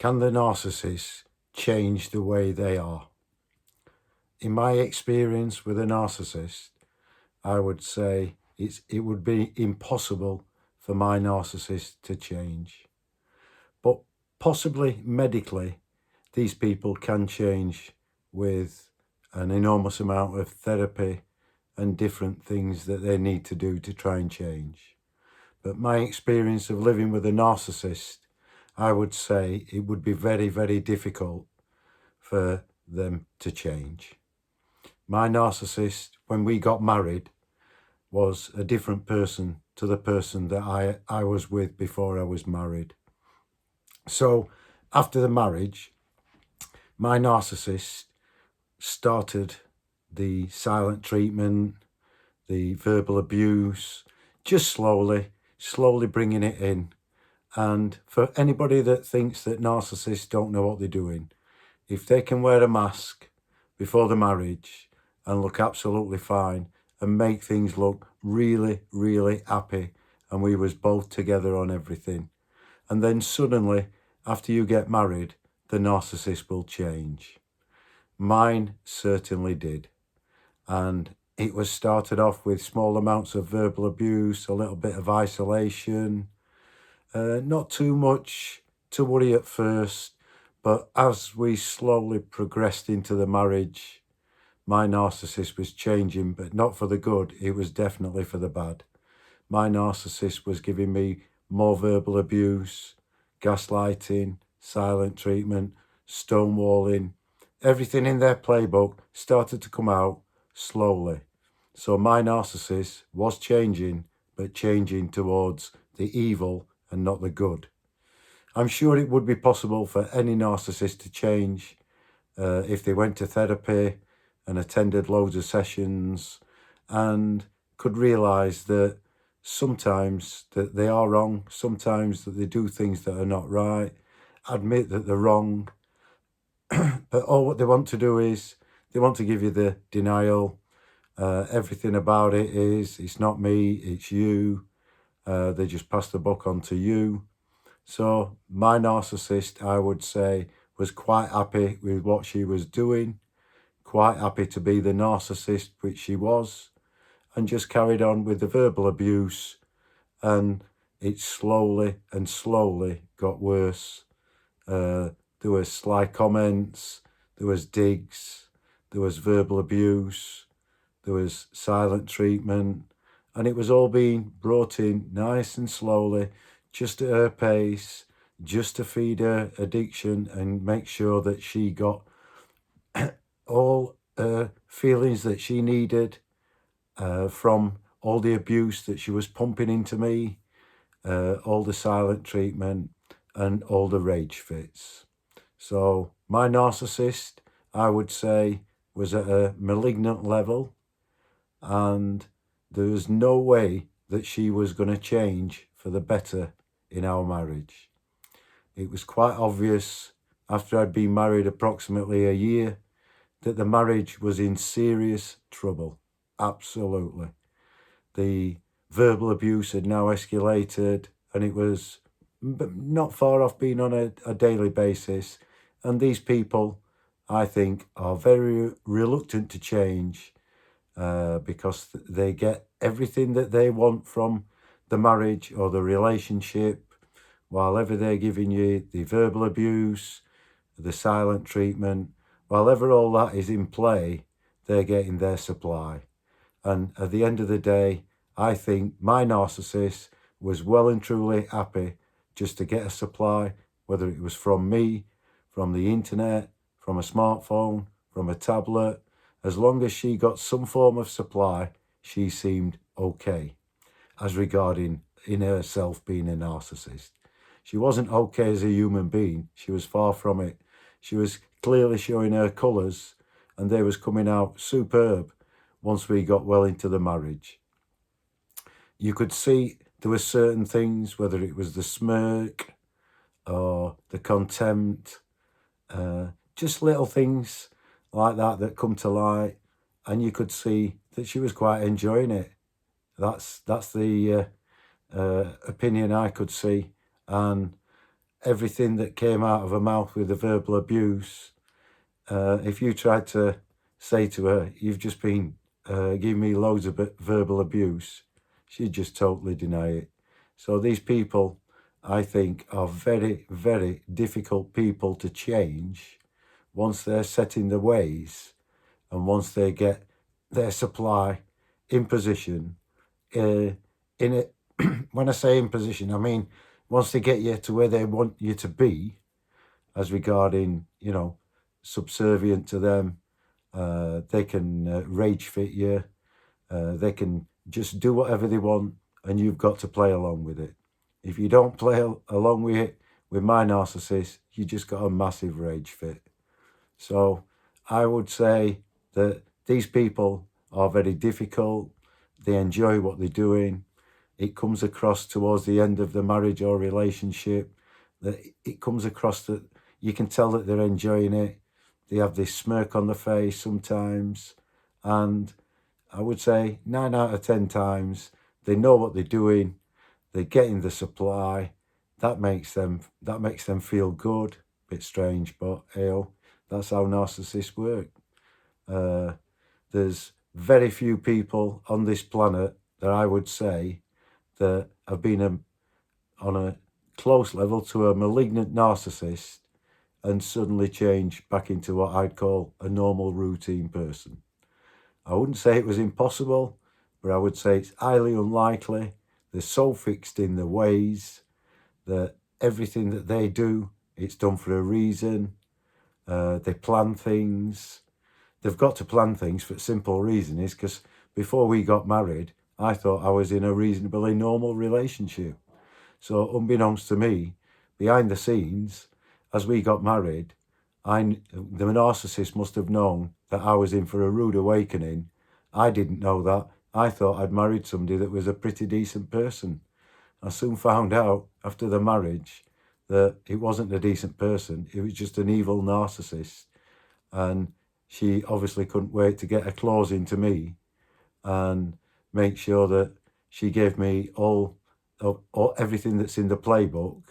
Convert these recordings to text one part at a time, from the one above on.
Can the narcissist change the way they are? In my experience with a narcissist, I would say it would be impossible for my narcissist to change. But possibly medically, these people can change with an enormous amount of therapy and different things that they need to do to try and change. But my experience of living with a narcissist, I would say it would be very, very difficult for them to change. My narcissist, when we got married, was a different person to the person that I was with before I was married. So after the marriage, my narcissist started the silent treatment, the verbal abuse, just slowly bringing it in. And for anybody that thinks that narcissists don't know what they're doing, if they can wear a mask before the marriage and look absolutely fine and make things look really, really happy, and we was both together on everything, and then suddenly, after you get married, the narcissist will change. Mine certainly did. And it was started off with small amounts of verbal abuse, a little bit of isolation, not too much to worry at first, but as we slowly progressed into the marriage, my narcissist was changing, but not for the good. It was definitely for the bad. My narcissist was giving me more verbal abuse, gaslighting, silent treatment, stonewalling. Everything in their playbook started to come out slowly. So my narcissist was changing, but changing towards the evil and not the good. I'm sure it would be possible for any narcissist to change if they went to therapy and attended loads of sessions and could realise that sometimes that they are wrong, sometimes that they do things that are not right, admit that they're wrong. But all what they want to do is they want to give you the denial. Everything about it is, it's not me, it's you. They just pass the buck on to you. So my narcissist, I would say, was quite happy with what she was doing, quite happy to be the narcissist, which she was, and just carried on with the verbal abuse. And it slowly and slowly got worse. There was sly comments, there was digs, there was verbal abuse, there was silent treatment, and it was all being brought in nice and slowly, just at her pace, just to feed her addiction and make sure that she got all feelings that she needed from all the abuse that she was pumping into me, all the silent treatment and all the rage fits. So my narcissist, I would say, was at a malignant level, and there was no way that she was going to change for the better in our marriage. It was quite obvious after I'd been married approximately a year that the marriage was in serious trouble. Absolutely. The verbal abuse had now escalated, and it was not far off being on a daily basis. And these people, I think, are very reluctant to change because they get everything that they want from the marriage or the relationship, while ever they're giving you the verbal abuse, the silent treatment, while ever all that is in play, they're getting their supply. And at the end of the day, I think my narcissist was well and truly happy just to get a supply, whether it was from me, from the internet, from a smartphone, from a tablet. As long as she got some form of supply, she seemed okay as regarding in herself being a narcissist. She wasn't okay as a human being. She was far from it. She was clearly showing her colours, and they was coming out superb once we got well into the marriage. You could see there were certain things, whether it was the smirk or the contempt, just little things like that come to light, and you could see that she was quite enjoying it. That's the opinion I could see. And everything that came out of her mouth with the verbal abuse, if you tried to say to her, you've just been giving me loads of verbal abuse, she'd just totally deny it. So these people, I think, are very, very difficult people to change once they're set in their ways and once they get their supply in position. In it, when I say in position, I mean once they get you to where they want you to be, as regarding, subservient to them, they can rage fit you, they can just do whatever they want, and you've got to play along with it. If you don't play along with it, with my narcissist, you just got a massive rage fit. So I would say that these people are very difficult. They enjoy what they're doing. It comes across towards the end of the marriage or relationship that it comes across that you can tell that they're enjoying it. They have this smirk on the face sometimes. And I would say 9 out of 10 times, they know what they're doing. They're getting the supply. That makes them feel good. Bit strange, but that's how narcissists work. There's very few people on this planet that I would say that have been on a close level to a malignant narcissist and suddenly change back into what I'd call a normal routine person. I wouldn't say it was impossible, but I would say it's highly unlikely. They're so fixed in their ways that everything that they do, it's done for a reason. They plan things. They've got to plan things for a simple reason is because before we got married, I thought I was in a reasonably normal relationship. So unbeknownst to me, behind the scenes, as we got married, the narcissist must have known that I was in for a rude awakening. I didn't know that. I thought I'd married somebody that was a pretty decent person. I soon found out after the marriage that it wasn't a decent person. It was just an evil narcissist. And she obviously couldn't wait to get a claws into me and make sure that she gave me all everything that's in the playbook.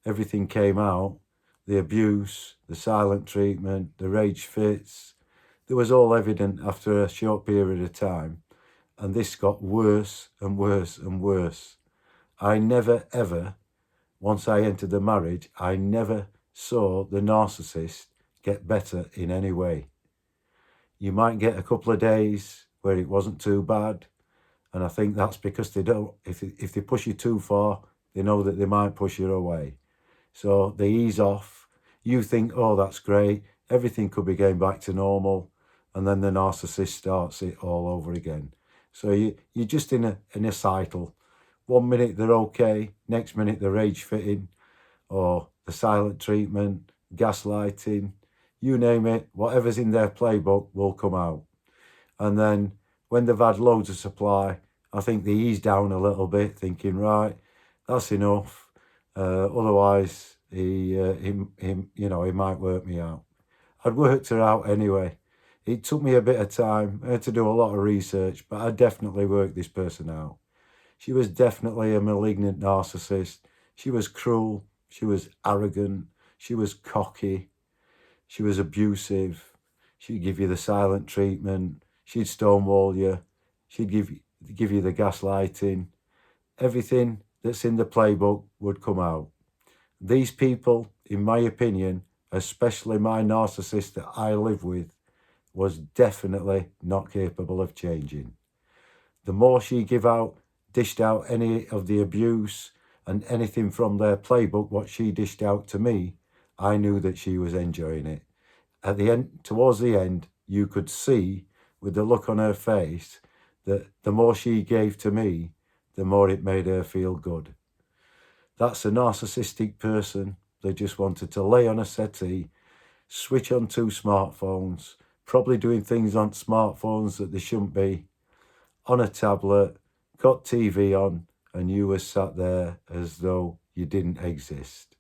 Everything came out. The abuse, the silent treatment, the rage fits. It was all evident after a short period of time. And this got worse and worse and worse. I never, ever, once I entered the marriage, I never saw the narcissist get better in any way. You might get a couple of days where it wasn't too bad. And I think that's because they don't, if they push you too far, they know that they might push you away. So they ease off. You think, oh, that's great. Everything could be going back to normal. And then the narcissist starts it all over again. So you're just in a cycle. 1 minute they're okay. Next minute they're rage fitting or the silent treatment, gaslighting, you name it. Whatever's in their playbook will come out. And then when they've had loads of supply, I think they ease down a little bit, thinking, right, that's enough. Otherwise, he might work me out. I'd worked her out anyway. It took me a bit of time. I had to do a lot of research, but I definitely worked this person out. She was definitely a malignant narcissist. She was cruel. She was arrogant. She was cocky. She was abusive. She'd give you the silent treatment. She'd stonewall you. She'd give you the gaslighting. Everything that's in the playbook would come out. These people, in my opinion, especially my narcissist that I live with, was definitely not capable of changing. The more she dished out any of the abuse and anything from their playbook, what she dished out to me, I knew that she was enjoying it. At the end, towards the end, you could see with the look on her face that the more she gave to me, the more it made her feel good. That's a narcissistic person. They just wanted to lay on a settee, switch on 2 smartphones, probably doing things on smartphones that they shouldn't be, on a tablet, got TV on, and you were sat there as though you didn't exist.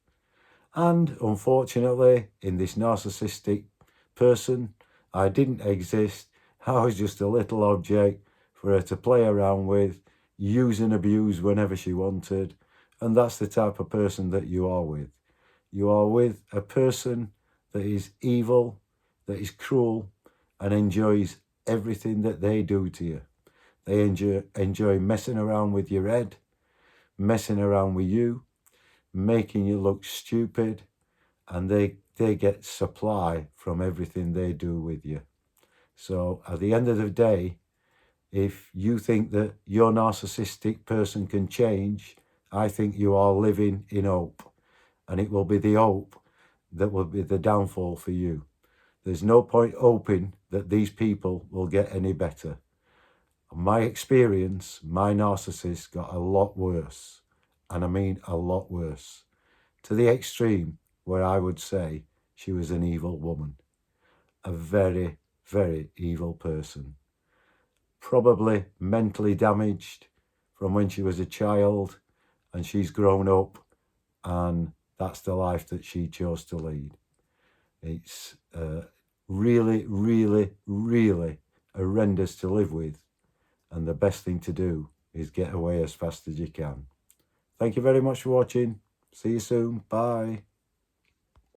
And unfortunately, in this narcissistic person, I didn't exist. I was just a little object for her to play around with, use and abuse whenever she wanted. And that's the type of person that you are with. You are with a person that is evil, that is cruel, and enjoys everything that they do to you. They enjoy messing around with your head, messing around with you, making you look stupid, and they get supply from everything they do with you. So at the end of the day, if you think that your narcissistic person can change, I think you are living in hope, and it will be the hope that will be the downfall for you. There's no point hoping that these people will get any better. In my experience, my narcissist got a lot worse, and I mean a lot worse, to the extreme where I would say she was an evil woman, a very, very evil person. Probably mentally damaged from when she was a child, and she's grown up, and that's the life that she chose to lead. It's really, really, really horrendous to live with, and the best thing to do is get away as fast as you can. Thank you very much for watching. See you soon. Bye.